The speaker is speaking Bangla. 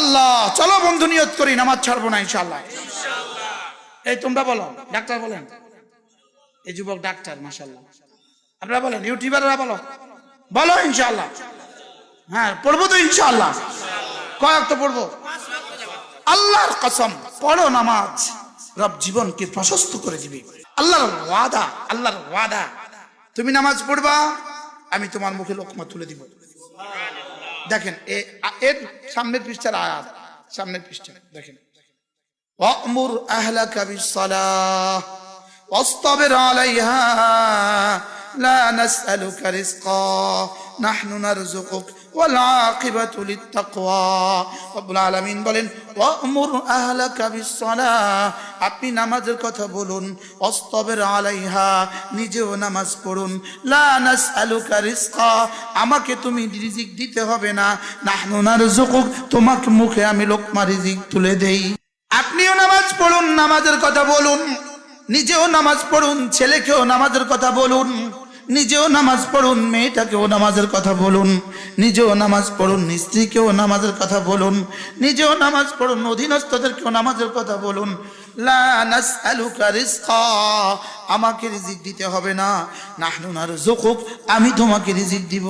আল্লাহ চলো বন্ধু নিয়ত করি নামাজ ছাড়বো না ইনশাআল্লাহ। এই তোমরা বলো, ডাক্তার বলেন, এই যুবক ডাক্তার মাশাআল্লাহ, আপনারা বলেন, ইউটিউবাররা বলো, বলো ইনশাআল্লাহ। হ্যাঁ পড়বো তো ইনশাআল্লাহ। কয় ওয়াক্ত পড়বো? আল্লাহর কসম পড়ো নামাজ, রব জীবনকে প্রশস্ত করে দিবে। আল্লাহর ওয়াদা, আল্লাহর ওয়াদা। তুমি নামাজ পড়বা, আমি তোমার মুখে লোকমা তুলে দিব। দেখেন এর সামনের পৃষ্ঠার আয়াত, সামনের পৃষ্ঠা দেখেন, ওয়া'মুর আহলাকা বিস-সালাহ ওয়াসতাবির আলাইহা লা নাসআলুকা রিজকা নাহনু নারযুকুক ওয়াল আকিবাতু লিত-তাকওয়া। রব্বুল আলামিন বলেন, ওয়া'মুর আহলাকা বিস-সালাহ, আপনি নামাজের কথা বলুন, ওয়াসতাবির আলাইহা, নিজেও নামাজ পড়ুন, লা নাসআলুকা রিজকা, আমাকে তুমি রিজিক দিতে হবে না, নাহনু নারযুকুক, তোমাকে মুখে আমি লোকমা রিজিক তুলে দেই। আপনিও নামাজ পড়ুন, নামাজের কথা বলুন, নিজেও নামাজ পড়ুন, ছেলেকেও নামাজের কথা বলুন, নিজেও নামাজ পড়ুন, মেয়েটাকেও নামাজের কথা বলুন, নিজেও নামাজ পড়ুন, স্ত্রীকেও নামাজের কথা বলুন, নিজেও নামাজ পড়ুন, অধীনস্থদেরকেও নামাজের কথা বলুন। লা নাসআলুকা রিজকা, আমাকে রিজিক দিতে হবে না, নাহনু নারযুকুক, আমি তোমাকে রিজিক দিব।